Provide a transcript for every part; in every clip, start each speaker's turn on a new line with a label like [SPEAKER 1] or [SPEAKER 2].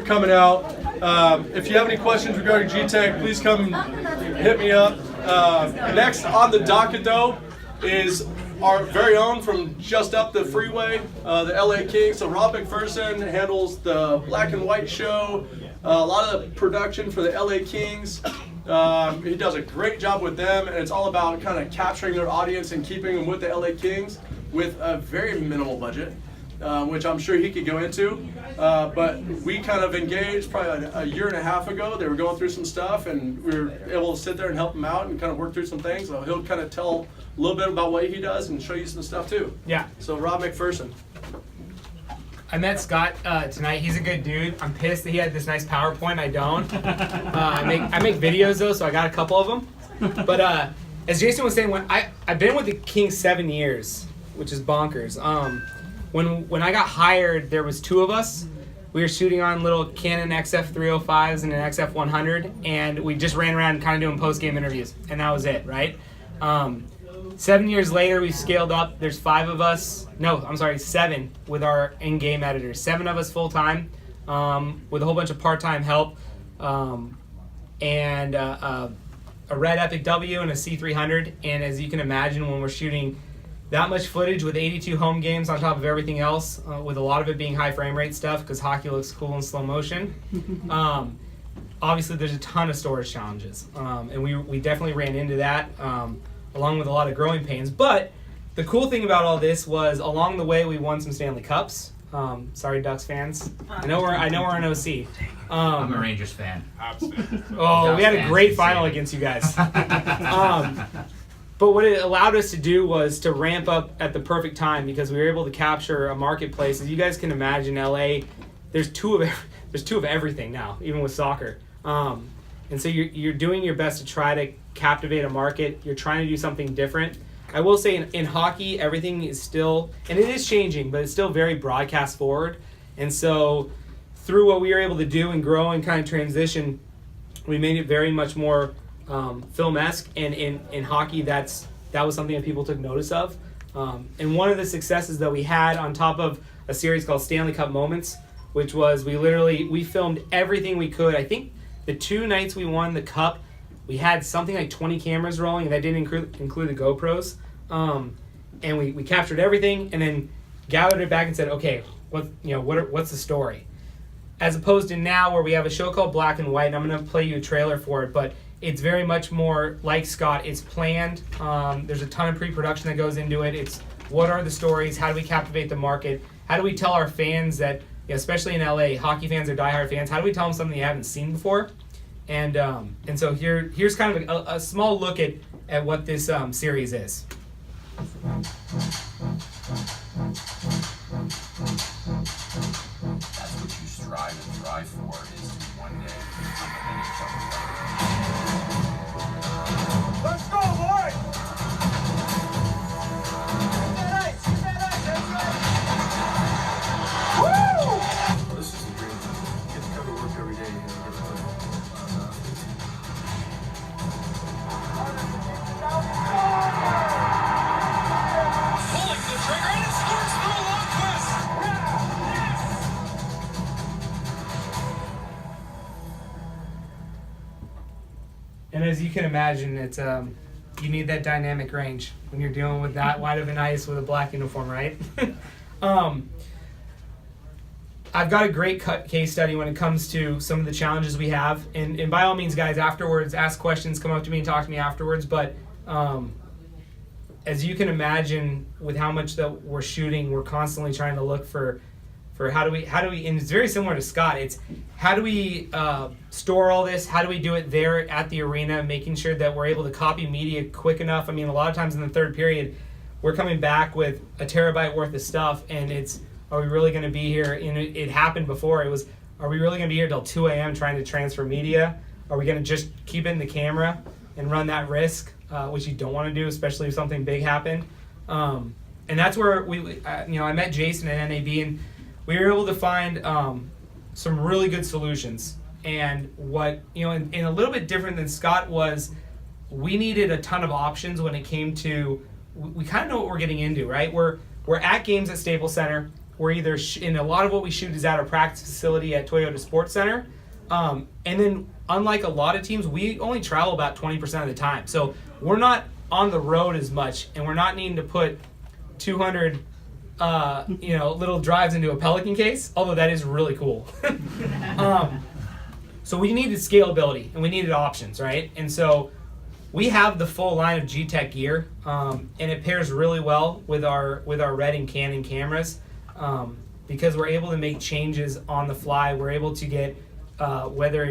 [SPEAKER 1] coming out. If you have any questions regarding G-Tech, please come hit me up. Next on the docket, though, is our very own from just up the freeway, the LA Kings. So Rob McPherson handles the Black and White show, a lot of the production for the LA Kings. He does a great job with them, and it's all about kind of capturing their audience and keeping them with the LA Kings with a very minimal budget, which I'm sure he could go into. But we kind of engaged probably a year and a half ago. They were going through some stuff, and we were able to sit there and help him out and kind of work through some things. So he'll kind of tell a little bit about what he does and show you some stuff too.
[SPEAKER 2] Yeah.
[SPEAKER 1] So Rob McPherson.
[SPEAKER 2] I met Scott tonight. He's a good dude. I'm pissed that he had this nice PowerPoint. I don't. I make videos though, so I got a couple of them. But as Jason was saying, I've been with the Kings 7 years, which is bonkers. When I got hired, there was 2 of us. We were shooting on little Canon XF305s and an XF100, and we just ran around kind of doing post-game interviews, and that was it, right? 7 years later, we've scaled up. There's 5 of us. No, I'm sorry, 7 with our in-game editors. 7 of us full-time with a whole bunch of part-time help, and a Red Epic W and a C300. And as you can imagine, when we're shooting that much footage with 82 home games on top of everything else, with a lot of it being high frame rate stuff because hockey looks cool in slow motion. Obviously, there's a ton of storage challenges, and we definitely ran into that, along with a lot of growing pains. But the cool thing about all this was along the way we won some Stanley Cups. Sorry, Ducks fans. I know we're an OC.
[SPEAKER 3] I'm a Rangers fan.
[SPEAKER 2] Oh, we had a great final against you guys. But what it allowed us to do was to ramp up at the perfect time because we were able to capture a marketplace. As you guys can imagine, LA, there's two of everything now, even with soccer. And so you're doing your best to try to captivate a market. You're trying to do something different. I will say in hockey, everything is still, and it is changing, but it's still very broadcast forward. And so through what we were able to do and grow and kind of transition, we made it very much more film-esque, and in hockey that was something that people took notice of. And one of the successes that we had on top of a series called Stanley Cup Moments, which was we filmed everything we could. I think the 2 nights we won the cup, we had something like 20 cameras rolling, and that didn't include the GoPros. And we captured everything and then gathered it back and said, okay, what's the story? As opposed to now where we have a show called Black and White, and I'm going to play you a trailer for it, but it's very much more like Scott. It's planned. There's a ton of pre-production that goes into it. It's what are the stories? How do we captivate the market? How do we tell our fans that, especially in LA, hockey fans are diehard fans, how do we tell them something they haven't seen before? And so here's kind of a small look at what this series is.
[SPEAKER 4] That's what you strive and thrive for, is to one day become an NHL player.
[SPEAKER 5] Let's go, boys! Get that ice, woo!
[SPEAKER 6] Well, this is the dream. Get to come to work every day.
[SPEAKER 5] Pulling the trigger and it scores through a long twist!
[SPEAKER 2] And as you can imagine, it's you need that dynamic range when you're dealing with that wide of an ice with a black uniform, right? I've got a great case study when it comes to some of the challenges we have. And by all means, guys, afterwards, ask questions, come up to me and talk to me afterwards. But as you can imagine, with how much that we're shooting, we're constantly trying to look for how do we, and it's very similar to Scott, it's how do we store all this, how do we do it there at the arena, making sure that we're able to copy media quick enough. I mean, a lot of times in the third period, we're coming back with a terabyte worth of stuff, and it's, are we really going to be here? And it happened before. It was, are we really going to be here till 2 a.m. trying to transfer media? Are we going to just keep it in the camera and run that risk, which you don't want to do, especially if something big happened? And that's where I met Jason at NAB, and we were able to find some really good solutions. And what, and a little bit different than Scott was, we needed a ton of options when it came to, we kind of know what we're getting into, right? We're at games at Staples Center. we're either and a lot of what we shoot is at our practice facility at Toyota Sports Center. And then unlike a lot of teams, we only travel about 20% of the time. So we're not on the road as much, and we're not needing to put 200 little drives into a Pelican case, although that is really cool. So we needed scalability and we needed options, right? And so we have the full line of G-Tech gear, and it pairs really well with our Red and Canon cameras, because we're able to make changes on the fly. We're able to get whether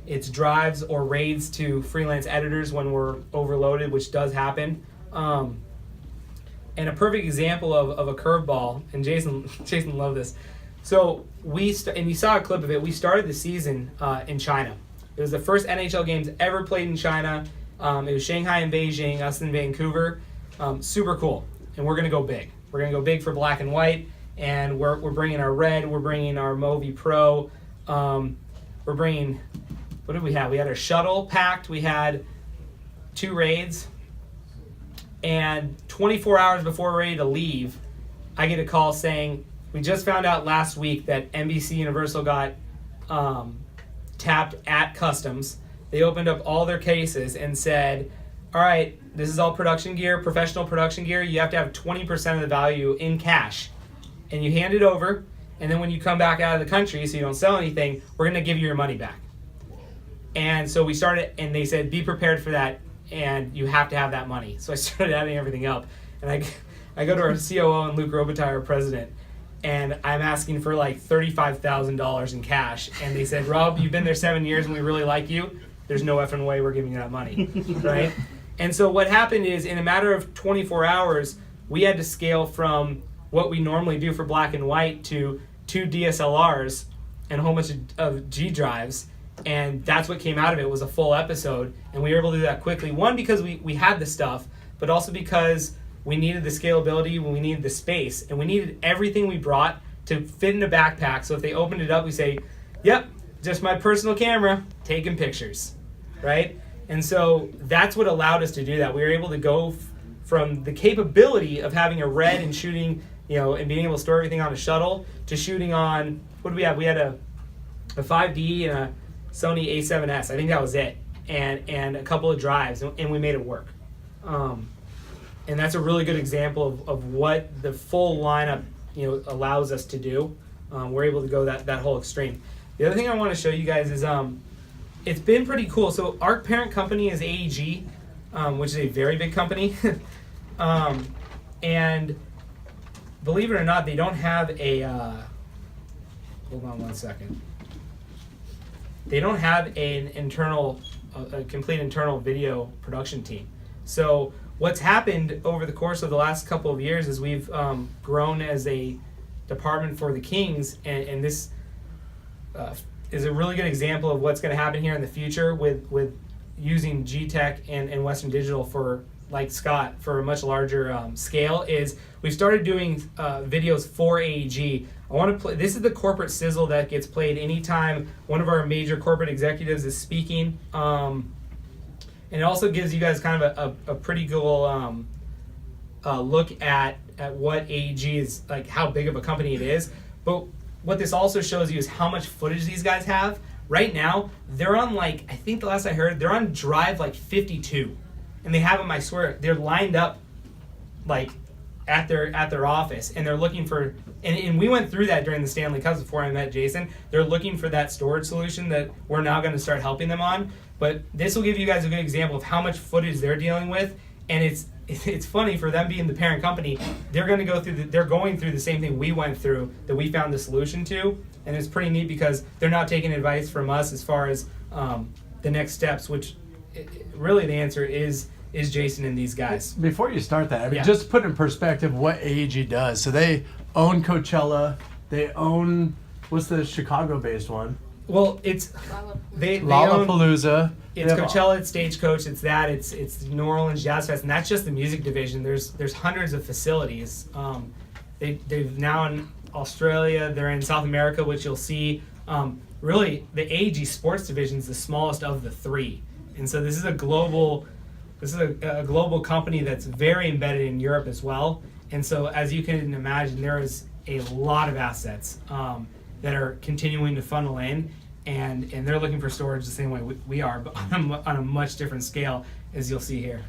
[SPEAKER 2] it's drives or raids to freelance editors when we're overloaded, which does happen. And a perfect example of a curveball, and Jason loved this. So and you saw a clip of it. We started the season in China. It was the first NHL games ever played in China. It was Shanghai and Beijing, us in Vancouver. Super cool. And we're gonna go big. We're gonna go big for black and white. And we're bringing our red. We're bringing our Movi Pro. We're bringing, what did we have? We had our shuttle packed. We had 2 raids. And 24 hours before we're ready to leave, I get a call saying, we just found out last week that NBC Universal got tapped at customs. They opened up all their cases and said, all right, this is all production gear, professional production gear. You have to have 20% of the value in cash. And you hand it over, and then when you come back out of the country so you don't sell anything, we're going to give you your money back. And so we started, and they said, be prepared for that, and you have to have that money. So I started adding everything up. And I go to our COO and Luke Robitaille, our president, and I'm asking for like $35,000 in cash. And they said, Rob, you've been there 7 years and we really like you. There's no effing way we're giving you that money, right? And so what happened is, in a matter of 24 hours, we had to scale from what we normally do for black and white to 2 DSLRs and a whole bunch of G drives. And that's what came out of it, was a full episode. And we were able to do that quickly. One, because we had the stuff, but also because we needed the scalability, we needed the space, and we needed everything we brought to fit in a backpack. So if they opened it up, we say, yep, just my personal camera, taking pictures, right? And so that's what allowed us to do that. We were able to go from the capability of having a red and shooting, and being able to store everything on a shuttle, to shooting on, what did we have? We had a 5D and a Sony A7S. I think that was it. And a couple of drives, and we made it work. And that's a really good example of what the full lineup allows us to do. We're able to go that whole extreme. The other thing I want to show you guys is it's been pretty cool. So our parent company is AEG, which is a very big company. And believe it or not, they don't have a hold on one second. They don't have a complete internal video production team. So what's happened over the course of the last couple of years is we've grown as a department for the Kings, and this is a really good example of what's going to happen here in the future with using G-Tech and Western Digital for, like Scott, for a much larger scale. Is we've started doing videos for AEG. I want to play. This is the corporate sizzle that gets played anytime one of our major corporate executives is speaking. And it also gives you guys kind of a pretty cool look at what AEG is, like how big of a company it is. But what this also shows you is how much footage these guys have. Right now, they're on I think the last I heard, they're on drive 52. And they have them, I swear, they're lined up at their office, and they're looking for, and we went through that during the Stanley Cup before I met Jason. They're looking for that storage solution that we're now going to start helping them on. But this will give you guys a good example of how much footage they're dealing with, and it's funny for them being the parent company. They're going through the same thing we went through that we found the solution to, and it's pretty neat because they're not taking advice from us as far as the next steps, which really the answer is Jason and these guys.
[SPEAKER 7] Before you start that,
[SPEAKER 2] Yeah.
[SPEAKER 7] just put in perspective what AEG does. So they own Coachella. They own, what's the Chicago-based one?
[SPEAKER 2] Well, it's they own,
[SPEAKER 7] Lollapalooza.
[SPEAKER 2] it's Coachella, it's Stagecoach, it's New Orleans Jazz Fest, and that's just the music division. There's hundreds of facilities. They've now in Australia, they're in South America, which you'll see. Really, the AEG Sports division is the smallest of the 3, and so this is a global company that's very embedded in Europe as well. And so, as you can imagine, there is a lot of assets that are continuing to funnel in, and they're looking for storage the same way we are, but on a much different scale, as you'll see here.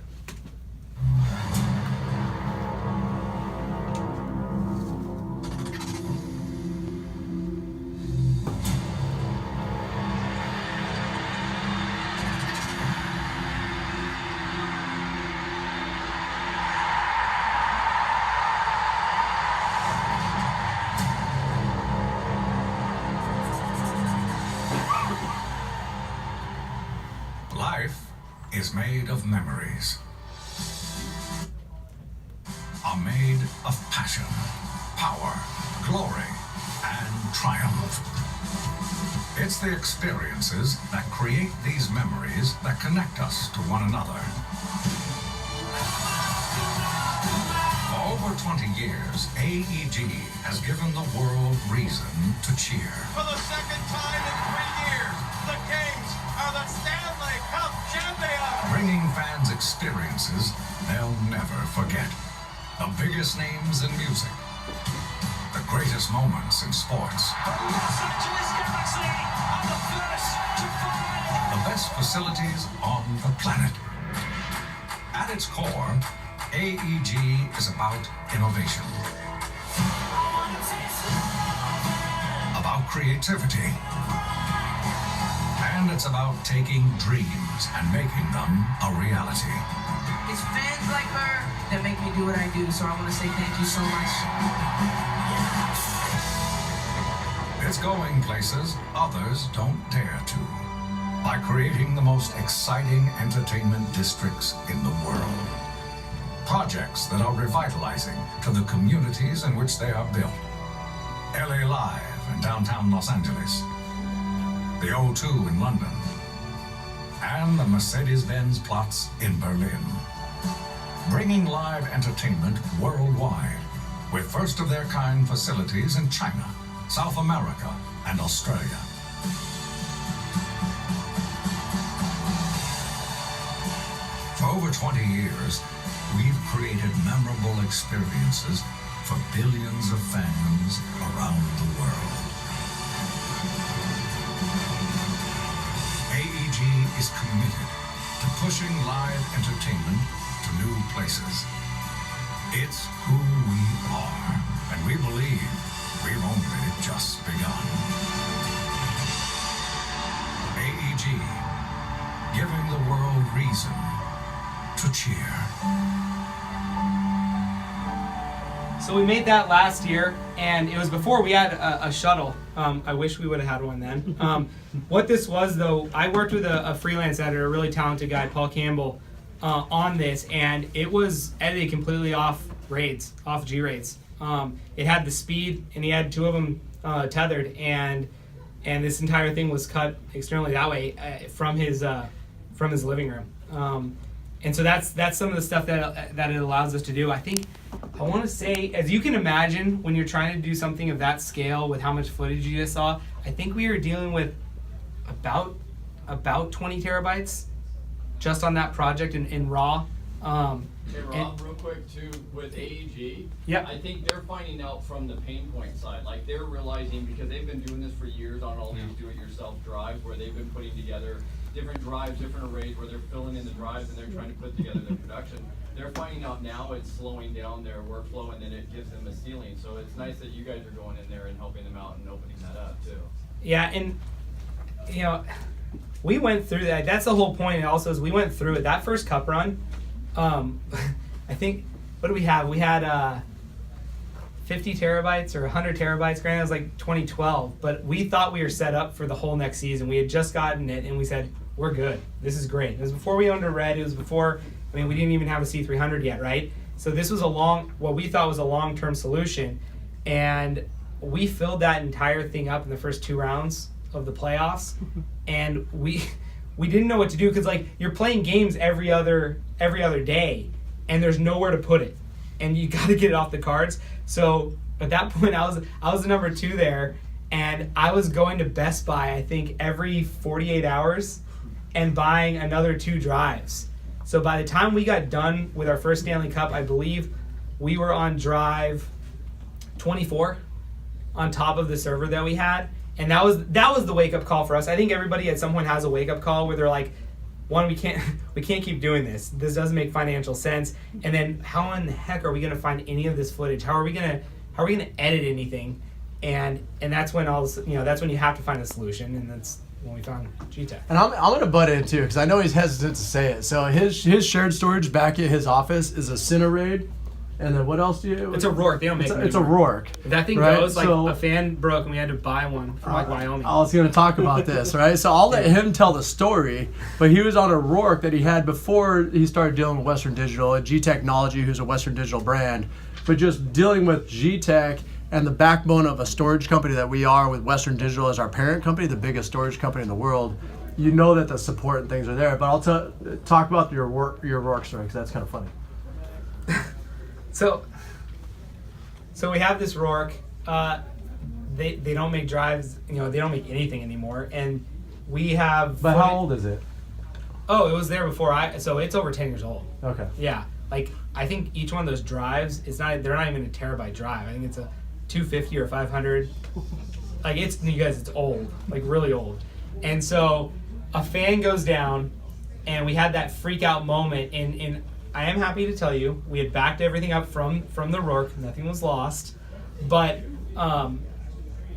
[SPEAKER 8] Life is made of memories. Are made of passion, power, glory, and triumph. It's the experiences that create these memories that connect us to one another. For over 20 years, AEG has given the world reason to cheer.
[SPEAKER 5] For the second time in 3 years, the Kings are the Stanley Cup champions.
[SPEAKER 8] Bringing fans experiences they'll never forget. The biggest names in music. The greatest moments in sports.
[SPEAKER 5] The Los Angeles Galaxy are the first to find.
[SPEAKER 8] The best facilities on the planet. At its core, AEG is about innovation. About creativity. And it's about taking dreams and making them a reality.
[SPEAKER 9] It's fans like her that make me do what I do, so I want to say thank you so much.
[SPEAKER 8] It's going places others don't dare to. By creating the most exciting entertainment districts in the world. Projects that are revitalizing to the communities in which they are built. LA Live in downtown Los Angeles. The O2 in London. And the Mercedes-Benz Platz in Berlin. Bringing live entertainment worldwide with first-of-their-kind facilities in China, South America, and Australia. For over 20 years, we've created memorable experiences for billions of fans around the world. AEG is committed to pushing live entertainment to new places. It's who we are, and we believe we've only just begun. AEG, giving the world reason to cheer.
[SPEAKER 2] So we made that last year, and it was before we had a shuttle. I wish we would have had one then. What this was, though, I worked with a freelance editor, a really talented guy, Paul Campbell, on this, and it was edited completely off raids, off G raids. It had the speed, and he had two of them tethered, and this entire thing was cut externally that way from his living room. And so that's some of the stuff that it allows us to do. I think, I want to say, as you can imagine, when you're trying to do something of that scale with how much footage you just saw, I think we were dealing with about 20 terabytes just on that project in RAW.
[SPEAKER 10] Hey Rob, real quick too, with AEG,
[SPEAKER 2] Yep.
[SPEAKER 10] I think they're finding out from the pain point side, like they're realizing, because they've been doing this for years on all these do-it-yourself drives, where they've been putting together different drives, different arrays, where they're filling in the drives and they're trying to put together their production. They're finding out now it's slowing down their workflow, and then it gives them a ceiling. So it's nice that you guys are going in there and helping them out and opening that up too.
[SPEAKER 2] Yeah, and you know, we went through that. That's the whole point. Also, is we went through it. That first cup run, I think, what do we have? We had 50 terabytes or 100 terabytes. Granted, it was like 2012, but we thought we were set up for the whole next season. We had just gotten it, and we said, we're good. This is great. It was before we owned a Red. It was before, I mean, we didn't even have a C300 yet, right? So this was what we thought was a long-term solution, and we filled that entire thing up in the first 2 rounds of the playoffs, and we didn't know what to do, because like, you're playing games every other day, and there's nowhere to put it, and you got to get it off the cards. So at that point, I was the number 2 there, and I was going to Best Buy, I think, every 48 hours and buying another 2 drives. So by the time we got done with our first Stanley Cup, I believe we were on drive 24 on top of the server that we had, and that was the wake up call for us. I think everybody at some point has a wake up call where they're like, one, we can't keep doing this. This doesn't make financial sense. And then how in the heck are we going to find any of this footage? How are we going to edit anything? And that's when that's when you have to find a solution, and that's when we found GTech.
[SPEAKER 7] And I'm going to butt in too, because I know he's hesitant to say it. So his shared storage back at his office is a Cinerade, and then what else do you?
[SPEAKER 2] It's a Rourke. They don't make them
[SPEAKER 7] It's a
[SPEAKER 2] anymore.
[SPEAKER 7] Rourke.
[SPEAKER 2] That thing
[SPEAKER 7] right?
[SPEAKER 2] goes like
[SPEAKER 7] So,
[SPEAKER 2] a fan broke, and we had to buy one from like Wyoming.
[SPEAKER 7] I was going to talk about this, right? So I'll let him tell the story, but he was on a Rourke that he had before he started dealing with Western Digital, at G-Technology, who's a Western Digital brand, but just dealing with G-Tech and the backbone of a storage company that we are with Western Digital as our parent company, the biggest storage company in the world. You know that the support and things are there, but I'll talk about your Rourke story, because that's kind of funny.
[SPEAKER 2] So we have this Rourke. They don't make drives. They don't make anything anymore. And we have.
[SPEAKER 7] But how old is it?
[SPEAKER 2] Oh, it was there before so it's over 10 years old.
[SPEAKER 7] Okay.
[SPEAKER 2] Yeah, like I think each one of those drives they're not even a terabyte drive. I think it's a 250 or 500. Like it's old, like really old. And so a fan goes down, and we had that freak out moment. And I am happy to tell you, we had backed everything up from the Rourke. Nothing was lost, but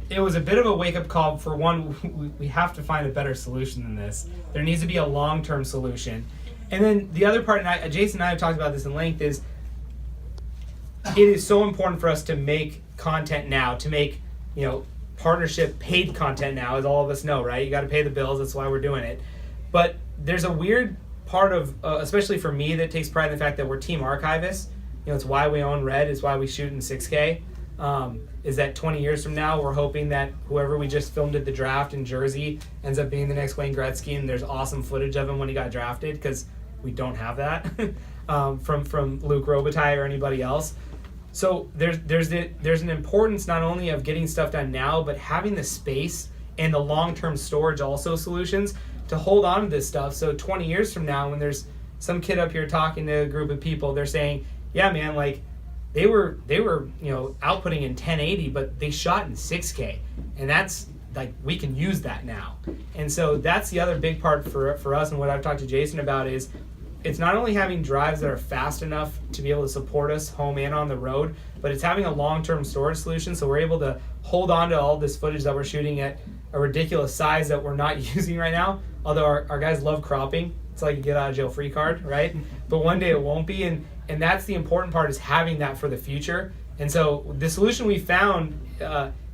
[SPEAKER 2] it was a bit of a wake up call. For one, we have to find a better solution than this. There needs to be a long term solution. And then the other part, and Jason and I have talked about this in length, is it is so important for us to make content now, to make partnership paid content now, as all of us know, right? You got to pay the bills. That's why we're doing it. But there's a weird part of, especially for me, that takes pride in the fact that we're team archivists. It's why we own Red. It's why we shoot in 6K. Is that 20 years from now, we're hoping that whoever we just filmed at the draft in Jersey ends up being the next Wayne Gretzky, and there's awesome footage of him when he got drafted, because we don't have that from Luke Robitaille or anybody else. So there's an importance not only of getting stuff done now, but having the space and the long-term storage also solutions to hold on to this stuff. So 20 years from now, when there's some kid up here talking to a group of people, they're saying, yeah, man, like they were outputting in 1080, but they shot in 6K, and that's like, we can use that now. And so that's the other big part for us, and what I've talked to Jason about is, it's not only having drives that are fast enough to be able to support us home and on the road, but it's having a long-term storage solution, so we're able to hold on to all this footage that we're shooting at a ridiculous size that we're not using right now. Although our guys love cropping. It's like a get-out-of-jail-free card, right? But one day it won't be, and that's the important part, is having that for the future. And so the solution we found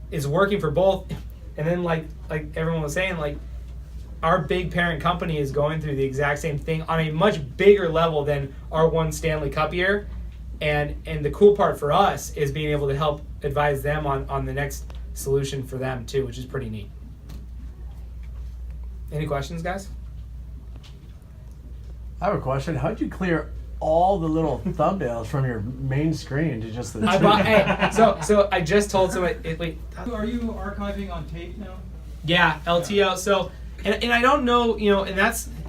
[SPEAKER 2] is working for both. And then like everyone was saying, like, our big parent company is going through the exact same thing on a much bigger level than our one Stanley Cup year. And the cool part for us is being able to help advise them on the next solution for them too, which is pretty neat. Any questions, guys?
[SPEAKER 7] I have a question. How'd you clear all the little thumbnails from your main screen to just the
[SPEAKER 2] so I just told somebody, wait.
[SPEAKER 11] Are you archiving on tape now?
[SPEAKER 2] Yeah, LTO. So, and I don't know, and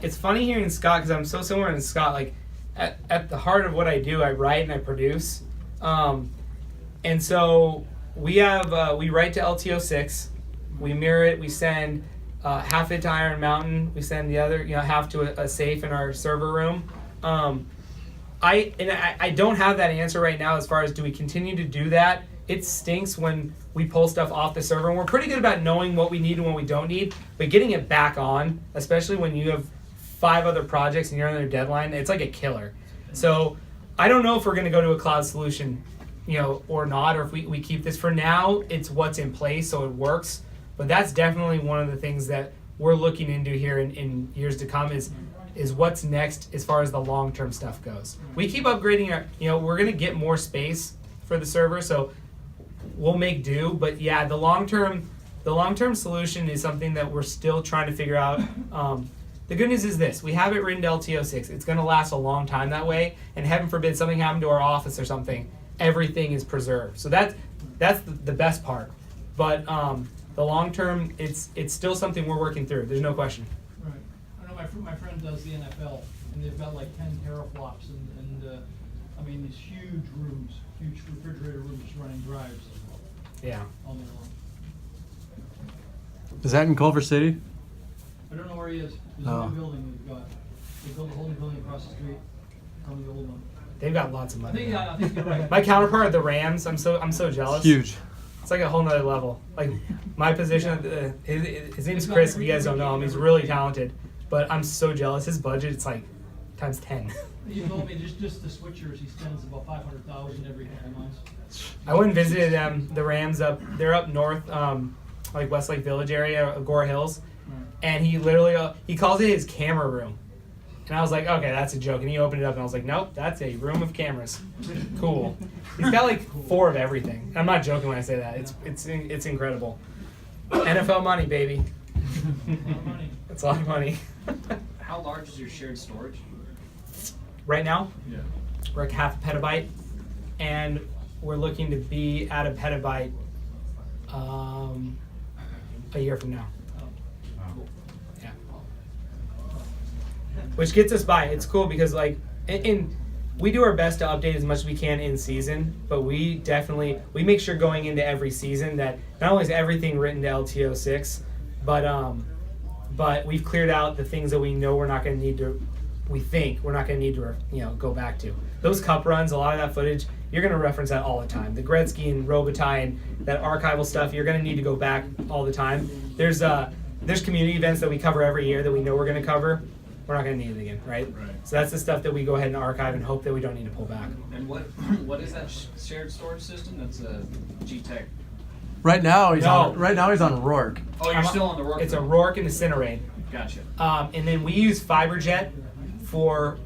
[SPEAKER 2] it's funny hearing Scott, because I'm so similar to Scott. Like, at the heart of what I do, I write and I produce. And so we write to LTO6, we mirror it, we send half it to Iron Mountain, we send the other, half to a safe in our server room. I don't have that answer right now as far as, do we continue to do that? It stinks when we pull stuff off the server, and we're pretty good about knowing what we need and what we don't need, but getting it back on, especially when you have 5 other projects and you're on their deadline, it's like a killer. So I don't know if we're going to go to a cloud solution, or not, or if we keep this. For now, it's what's in place, so it works. But that's definitely one of the things that we're looking into here in years to come, is what's next as far as the long-term stuff goes. We keep upgrading our, we're going to get more space for the server, so we'll make do. But yeah, the long-term solution is something that we're still trying to figure out. The good news is this: we have it written to LTO6. It's going to last a long time that way, and heaven forbid something happened to our office or something, everything is preserved. So that's the best part. But the long term, it's still something we're working through. There's no question.
[SPEAKER 11] Right. I know my friend does the NFL, and they've got like 10 teraflops, and I mean these huge rooms, huge refrigerator rooms running drives.
[SPEAKER 2] Yeah.
[SPEAKER 11] all day long.
[SPEAKER 7] Is that in Culver City?
[SPEAKER 11] I don't know where he is. There's
[SPEAKER 7] Oh.
[SPEAKER 11] a new building they've got. They built a whole new building across the street from the old one.
[SPEAKER 2] They've got lots of
[SPEAKER 11] I
[SPEAKER 2] money.
[SPEAKER 11] think,
[SPEAKER 2] now.
[SPEAKER 11] I think you're right.
[SPEAKER 2] My counterpart at the Rams, I'm so jealous.
[SPEAKER 7] Huge.
[SPEAKER 2] It's like a whole nother level. Like my position, his name's Chris. If you guys don't know him, he's really talented. But I'm so jealous. His budget, it's like times 10.
[SPEAKER 11] He told me just the switchers, he spends about $500,000 every couple months.
[SPEAKER 2] I went and visited the Rams up. They're up north, like Westlake Village area, Agora Hills, and he literally he calls it his camera room. And I was like, okay, that's a joke. And he opened it up, and I was like, nope, that's a room of cameras. Cool. He's got like 4 of everything. I'm not joking when I say that. It's incredible. NFL money, baby. That's a lot of money.
[SPEAKER 10] How large is your shared storage?
[SPEAKER 2] Right now,
[SPEAKER 10] Yeah.
[SPEAKER 2] we're at half a petabyte, and we're looking to be at a petabyte a year from now. Yeah. Which gets us by. It's cool because like, and we do our best to update as much as we can in season, but we make sure going into every season that not only is everything written to LTO 6, but we've cleared out the things that we know we're not going to need to. We think we're not going to need to, go back to. Those cup runs, a lot of that footage, you're going to reference that all the time. The Gretzky and Robitaille and that archival stuff, you're going to need to go back all the time. There's community events that we cover every year that we know we're going to cover. We're not going to need it again, right? So that's the stuff that we go ahead and archive and hope that we don't need to pull back.
[SPEAKER 10] And what is that shared storage system? That's a GTech.
[SPEAKER 7] Right now he's
[SPEAKER 2] No.
[SPEAKER 7] on Rourke.
[SPEAKER 10] Oh, you're still on the Rourke.
[SPEAKER 2] It's a Rourke and a Cinerate.
[SPEAKER 10] Gotcha.
[SPEAKER 2] And then we use FiberJet for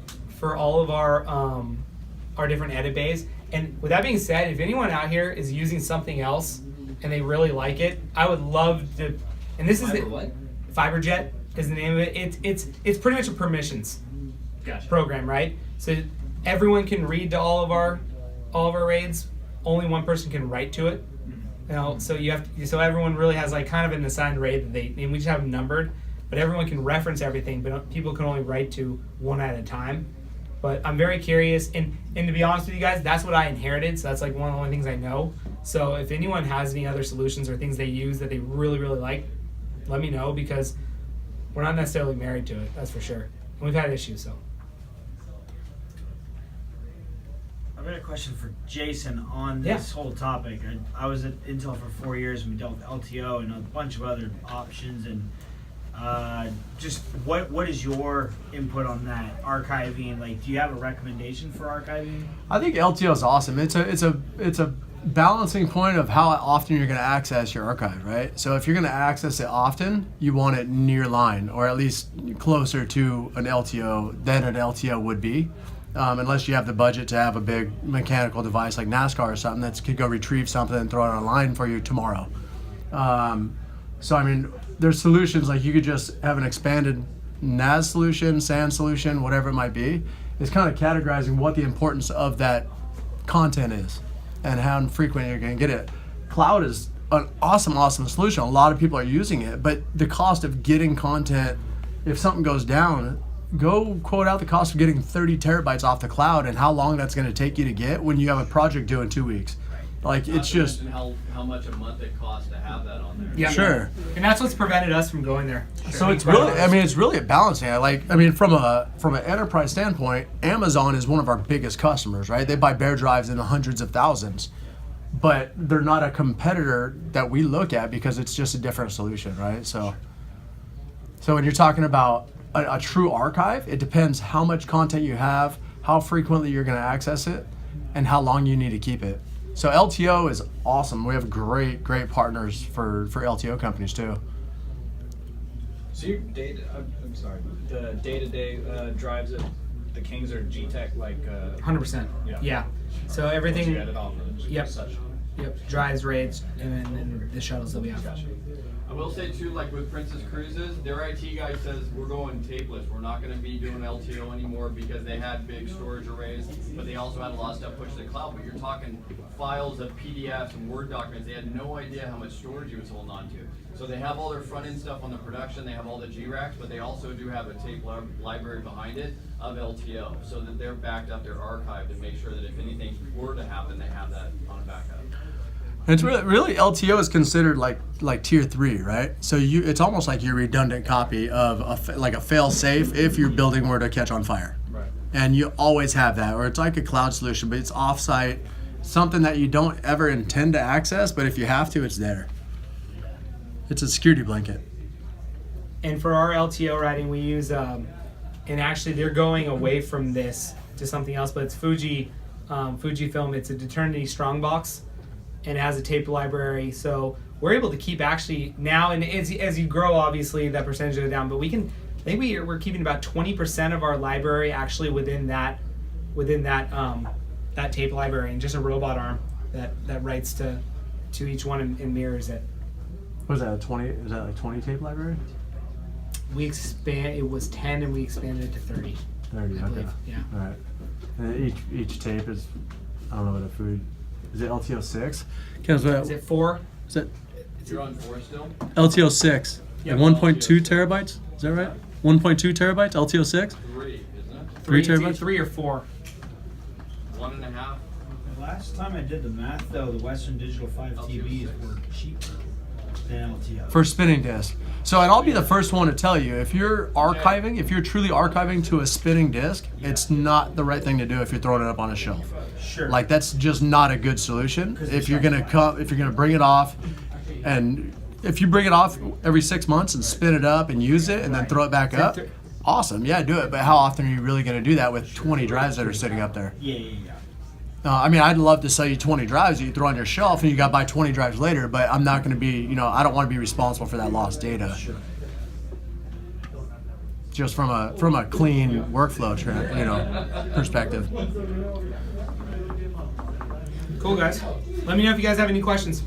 [SPEAKER 2] all of our different edit bays. And with that being said, if anyone out here is using something else and they really like it, I would love to. And this is
[SPEAKER 10] What?
[SPEAKER 2] FiberJet is the name of it. It's pretty much a permissions
[SPEAKER 10] Gotcha.
[SPEAKER 2] program, right? So everyone can read to all of our raids. Only one person can write to it. So everyone really has like kind of an assigned raid and we just have them numbered. But everyone can reference everything, but people can only write to one at a time. But I'm very curious, and to be honest with you guys, that's what I inherited, so that's like one of the only things I know. So if anyone has any other solutions or things they use that they really, really like, let me know, because we're not necessarily married to it, that's for sure. And we've had issues, so.
[SPEAKER 12] I've got a question for Jason on this whole topic. I was at Intel for 4 years, and we dealt with LTO and a bunch of other options, and just what is your input on that archiving? Like, do you have a recommendation for archiving?
[SPEAKER 7] I think LTO is awesome. It's a balancing point of how often you're going to access your archive, right? So if you're going to access it often, you want it near line, or at least closer to an LTO than an LTO would be. Unless you have the budget to have a big mechanical device like NASCAR or something that could go retrieve something and throw it online for you tomorrow. So I mean, there's solutions like you could just have an expanded NAS solution, SAN solution, whatever it might be. It's kind of categorizing what the importance of that content is and how frequent you're going to get it. Cloud is an awesome solution. A lot of people are using it, but the cost of getting content, if something goes down, go quote out the cost of getting 30 terabytes off the cloud and how long that's going to take you to get when you have a project due in 2 weeks. Like,
[SPEAKER 10] Not
[SPEAKER 7] it's
[SPEAKER 10] to
[SPEAKER 7] just
[SPEAKER 10] mention how much a month it costs to have that on there.
[SPEAKER 2] Yeah.
[SPEAKER 7] Sure.
[SPEAKER 2] And that's what's prevented us from going there.
[SPEAKER 7] So it's really, it's really a balancing act. From an enterprise standpoint, Amazon is one of our biggest customers, right? They buy bare drives in the hundreds of thousands, but they're not a competitor that we look at because it's just a different solution, right? So when you're talking about a true archive, it depends how much content you have, how frequently you're going to access it, and how long you need to keep it. So LTO is awesome. We have great partners for LTO companies too.
[SPEAKER 13] So your the day-to-day drives at the Kings are GTech
[SPEAKER 2] 100%. Yeah. So everything.
[SPEAKER 13] You edit off of it,
[SPEAKER 2] Yep.
[SPEAKER 13] such.
[SPEAKER 2] Yep. Drives, raids, and then the shuttles that we have.
[SPEAKER 10] I will say too, like with Princess Cruises, their IT guy says we're going tapeless. We're not going to be doing LTO anymore because they had big storage arrays, but they also had a lot of stuff pushed to the cloud. But you're talking files of PDFs and Word documents. They had no idea how much storage he was holding on to. So they have all their front end stuff on the production. They have all the G-Racks, but they also do have a tape library behind it of LTO, so that they're backed up their archive to make sure that if anything were to happen, they have that on a backup.
[SPEAKER 7] It's really LTO is considered like tier 3, right? So it's almost like your redundant copy of a fail safe if your building were to catch on fire.
[SPEAKER 1] Right.
[SPEAKER 7] And you always have that, or it's like a cloud solution, but it's offsite, something that you don't ever intend to access, but if you have to, it's there. It's a security blanket.
[SPEAKER 2] And for our LTO routing, we use, and actually they're going away from this to something else, but it's Fujifilm. It's a Eternity Strongbox, and it has a tape library. So we're able to keep actually now, and as you grow, obviously that percentage goes down. But I think we're keeping about 20% of our library actually within that tape library, and just a robot arm that writes to each one and mirrors it.
[SPEAKER 7] What is that, 20? Is that like 20 tape library?
[SPEAKER 2] It was 10 and we expanded it to 30.
[SPEAKER 7] 30,
[SPEAKER 2] I believe. Yeah.
[SPEAKER 7] All right. And each tape is, I don't know what a food, is it LTO 6?
[SPEAKER 2] Is it 4?
[SPEAKER 7] Is it
[SPEAKER 10] You're on 4 still?
[SPEAKER 7] LTO 6?
[SPEAKER 2] Yep.
[SPEAKER 7] Like 1.2 terabytes? Is that right? 1.2 terabytes, LTO 6?
[SPEAKER 10] 3, isn't it?
[SPEAKER 7] 3 terabytes?
[SPEAKER 2] 3 or 4.
[SPEAKER 10] 1.5.
[SPEAKER 12] The last time I did the math, though, the Western Digital 5 TVs were cheaper than LTO.
[SPEAKER 7] For spinning disc. So, and I'll be the first one to tell you, if you're truly archiving to a spinning disc, it's not the right thing to do if you're throwing it up on a shelf.
[SPEAKER 12] Sure.
[SPEAKER 7] Like, that's just not a good solution. If you're gonna bring it off, and if you bring it off every 6 months and spin it up and use it and then throw it back up, awesome, yeah, do it. But how often are you really gonna do that with 20 drives that are sitting up there?
[SPEAKER 12] Yeah.
[SPEAKER 7] I mean, I'd love to sell you 20 drives that you throw on your shelf and you got to buy 20 drives later, but I'm not going to be, I don't want to be responsible for that lost data.
[SPEAKER 12] Sure.
[SPEAKER 7] Just from a clean workflow, perspective.
[SPEAKER 2] Cool, guys. Let me know if you guys have any questions.